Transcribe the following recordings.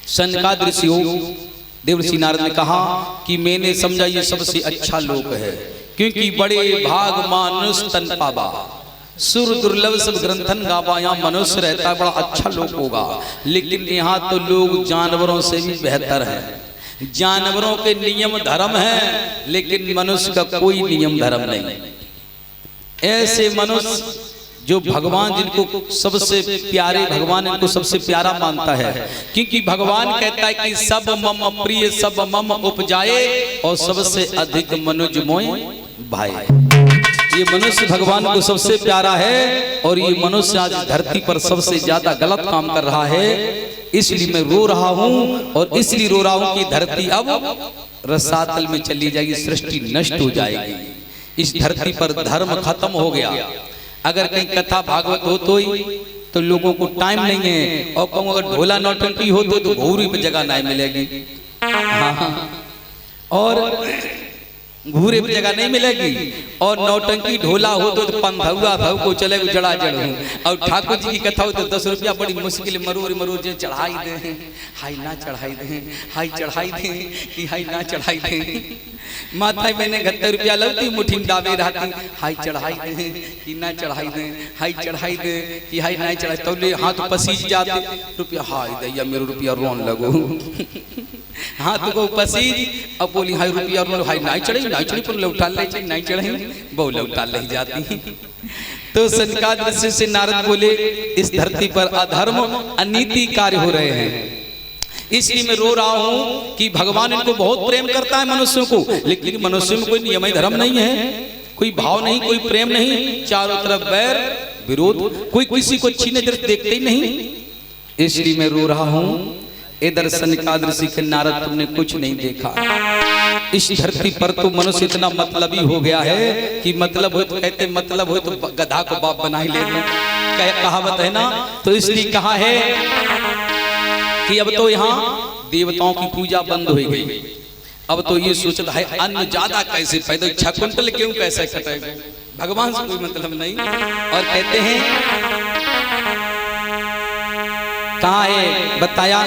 सनकादिक ऋषियों देवर्षि नारद ने कहा कि मैंने समझा ये सबसे अच्छा लोक है, क्योंकि बड़े भाग मानुष तन पावा, सुर दुर्लभ सब ग्रंथन गावा, यहाँ मनुष्य रहता है, बड़ा अच्छा लोक होगा। लेकिन यहाँ तो लोग जानवरों से भी बेहतर हैं। जानवरों के नियम धर्म हैं, लेकिन मनुष्य का कोई नियम धर्म नहीं। ऐसे मनुष्य जो भगवान जिनको सबसे प्यारे, भगवान इनको सबसे प्यारा मानता है, क्योंकि भगवान कहता है कि सब मम प्रिय सब मम उपजाए और सबसे अधिक मनुज मोय भाई। ये मनुष्य भगवान को सबसे प्यारा है और ये मनुष्य आज धरती पर सबसे ज्यादा गलत काम कर रहा है। इसलिए मैं रो रहा हूँ और इसलिए रो रहा हूँ कि धरती अब रसातल में चली जाएगी, सृष्टि नष्ट हो जाएगी। इस धरती पर धर्म खत्म हो गया। अगर कहीं कथा भागवत हो तो लोगों को टाइम नहीं है, और कहूँ अगर ढोला नौटंकी हो तो घूरी पे जगह नहीं मिलेगी। हाँ, और घूरे पे जगह नहीं मिलेगी, और नौटंकी ढोला हो तो पंधुआ भाव को चले जड़ा जड़। और ठाकुर जी की कथा हो तो 10 रुपया बड़ी मुश्किल मरूर मरूर जो चढ़ाई दे, हाई ना चढ़ाई दे, हाई चढ़ाई दे कि हाई ना चढ़ाई दे। माथा मैंने 71 रुपया लगती मुट्ठी में डाबे रहती, हाई चढ़ाई दे कि ना चढ़ाई दे, हाई चढ़ाई दे कि हाई ना चढ़ाई, तो ले हाथ पसीज जाते, रुपया हाई दे या मेरे रुपया रोन लगो। हाथ को पसीज अब बोली हाई रुपया रोन, हाई नहीं चढ़ी पर लौटा ले, नहीं चढ़ी बहु लौटा ले जाती। तो सनकादिक ऋषि से नारद बोले इस धरती पर अधर्म अनीति कार्य हो रहे हैं, इसलिए मैं रो रहा हूं कि भगवान इनको बहुत प्रेम करता है मनुष्यों को, लेकिन मनुष्य में कोई नियम धर्म नहीं है, कोई भाव नहीं, कोई प्रेम नहीं, चारों तरफ बैर विरोध, कोई किसी को अच्छी नजर देखते ही नहीं। इसलिए मैं रो रहा हूं। इधर सनकादिक ऋषि के नारद तुमने कुछ नहीं देखा। इस धरती पर तो मनुष्य इतना मतलबी हो गया है कि मतलब हो तो कहते मतलब हो तो गधा को बाप बना ही ले लो, कहावत है ना। तो इसलिए कहा है कि अब तो यहाँ देवताओं की पूजा बंद हो गई। अब तो ये सोचता है अन्न ज्यादा कैसे पैदा, 6 कुंटल क्यों कैसे कटेगा, भगवान से कोई मतलब नहीं। और कहते हैं कहा है बताया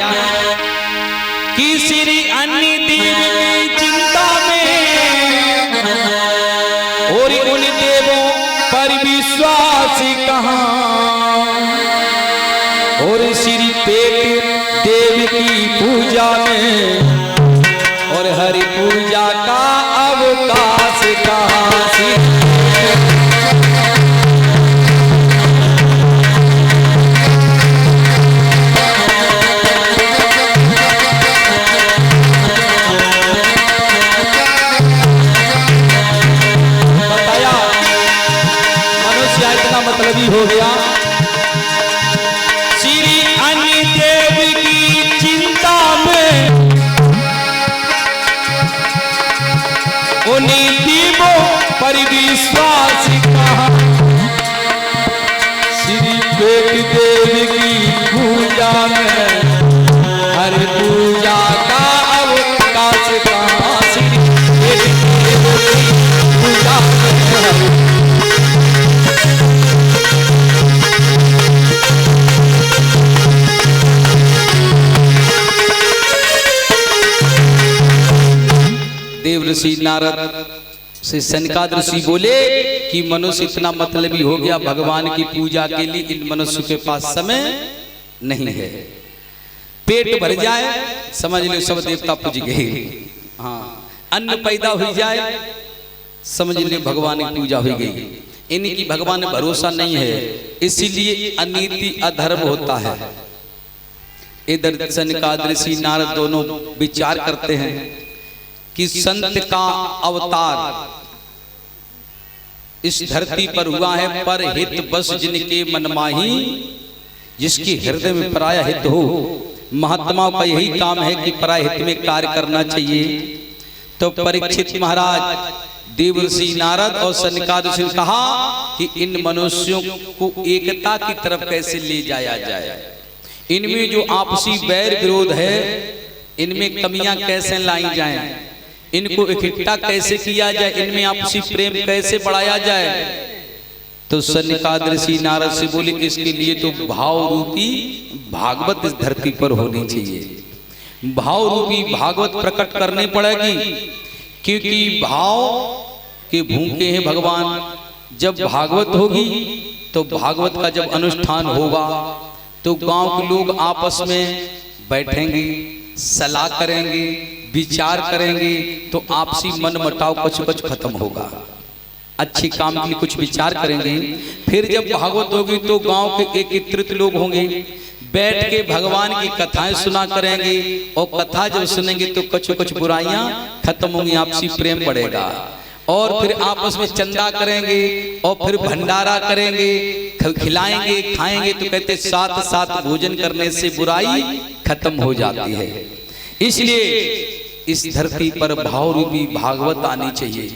कि श्री अन्य देव की चिंता में और उन देवों पर विश्वास कहाँ, और श्री पेट देव की पूजा में और हरि पूजा का अवकाश कहाँ। बताया मनुष्य इतना मतलबी हो गया। पर विश्वास कहा, श्री पेट देव की पूजा में हर पूजा का अवकाश कहा। श्री पेट देव की पूजा में देवर्षि नारद से सनकादिक ऋषि बोले कि मनुष्य इतना मतलबी हो गया, भगवान की पूजा के लिए इन मनुष्य के पास समय नहीं है। पेट भर जाए समझ लो सब देवता पूज गए, हाँ अन्न पैदा हो जाए समझ लो भगवान की पूजा हो गई। इनकी भगवान में भरोसा नहीं है, इसीलिए अनीति अधर्म होता है। इधर सनकादिक ऋषि नारद दोनों विचार करते हैं कि संत का अवतार इस धरती पर हुआ है, पर हित बस जिनके मन माही, जिसके हृदय में पराया हित हो। महात्माओं का यही काम है कि पराय हित में कार्य करना चाहिए। तो परीक्षित महाराज देवर्षि नारद और सनकादिक ऋषि ने कहा कि इन मनुष्यों को एकता की तरफ कैसे ले जाया जाए, इनमें जो आपसी बैर विरोध है इनमें कमियां कैसे लाई जाएं, इनको इकट्ठा कैसे किया जाए, इनमें आपसी प्रेम कैसे बढ़ाया जाए। तो सनकादिक ऋषि नारद से बोले इसके लिए तो भाव रूपी भागवत इस धरती पर होनी चाहिए। भाव रूपी भागवत प्रकट करनी पड़ेगी, क्योंकि भाव के भूखे हैं भगवान। जब भागवत होगी तो भागवत का जब अनुष्ठान होगा तो गांव के लोग आपस में बैठेंगे, सलाह करेंगे, विचार करेंगे, तो आपसी मन मुटाव कुछ खत्म होगा। अच्छे काम के लिए कुछ विचार करेंगे। फिर जब भागवत होगी तो गांव के एकत्रित लोग होंगे, बैठ के भगवान की कथाएं सुना करेंगे, और कथा जब सुनेंगे तो कुछ बुराइयां खत्म होंगी, आपसी प्रेम बढ़ेगा। और फिर आपस में चंदा करेंगे और फिर भंडारा करेंगे, खिलाएंगे, खाएंगे। तो कहते साथ साथ भोजन करने से बुराई खत्म हो जाती है। इसलिए इस धरती पर भाव रूपी भागवत आनी चाहिए।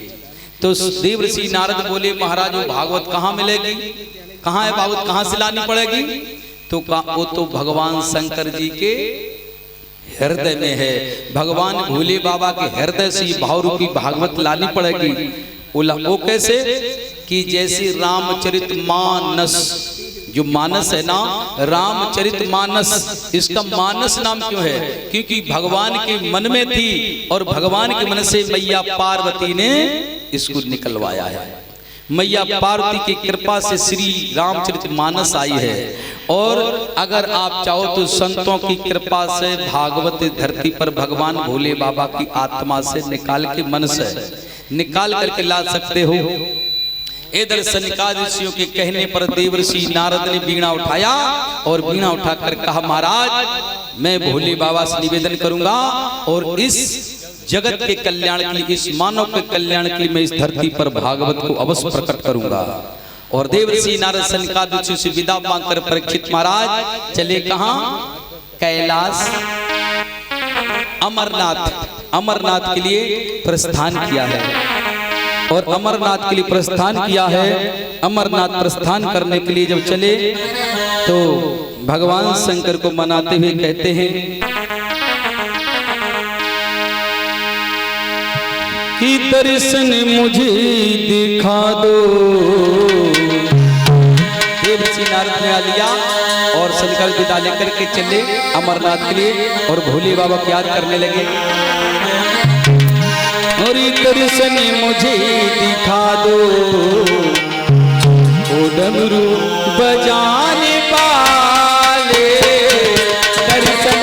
तो देवर्षि नारद बोले, महाराज वो भागवत कहाँ मिलेगी, कहाँ है भागवत, कहाँ से लानी पड़ेगी? तो वो तो भगवान शंकर जी के हृदय में है। भगवान भोले बाबा के हृदय से भाव रूपी भागवत लानी पड़ेगी। वो कैसे कि जैसे रामचरितमानस, जो मानस है ना, रामचरितमानस, इसका मानस नाम क्यों है? क्योंकि भगवान के मन में थी और भगवान के मन से मैया पार्वती ने इसको निकलवाया है। मैया पार्वती की कृपा से श्री रामचरितमानस आई है। और अगर आप चाहो तो संतों की कृपा से भागवत धरती पर भगवान भोले बाबा की आत्मा से निकाल के, मन से निकाल करके ला सकते हो। इधर सनकादिक ऋषियों के कहने पर देवर्षि नारद ने बीणा उठाया और बीणा उठाकर कहा, महाराज मैं भोले बाबा से निवेदन करूंगा और इस जगत के कल्याण के लिए, इस मानव के कल्याण के लिए मैं इस धरती पर भागवत को अवश्य प्रकट करूंगा। और देवर्षि नारद सनकादिक ऋषियों से विदा मांगकर परीक्षित महाराज चले कहां? कैलाश, अमरनाथ के लिए प्रस्थान किया है। और अमरनाथ के लिए प्रस्थान किया है। अमरनाथ प्रस्थान करने के लिए जब चले तो भगवान शंकर को मनाते हुए कहते हैं कि दर्शन मुझे दिखा दो। देवर्षि नारद ने लिया और शंकर विदा लेकर के चले अमरनाथ के लिए और भोले बाबा को याद करने लगे। और दर्शन मुझे दिखा दो, ओ डमरू बजाने वाले, दर्शन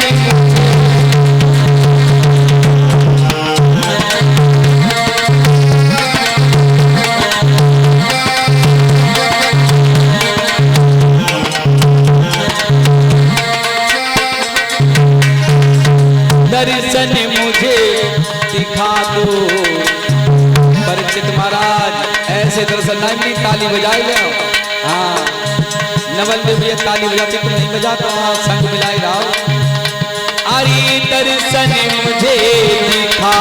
दर्शन मुझे दिखा दो। परीक्षित महाराज ऐसे दर्शन नहीं, ताली बजाए गए। हाँ, नवल में भी ताली बजाते, तुम नहीं बजाता, वहां संग मिलाए रहो। अरे दर्शन मुझे दिखा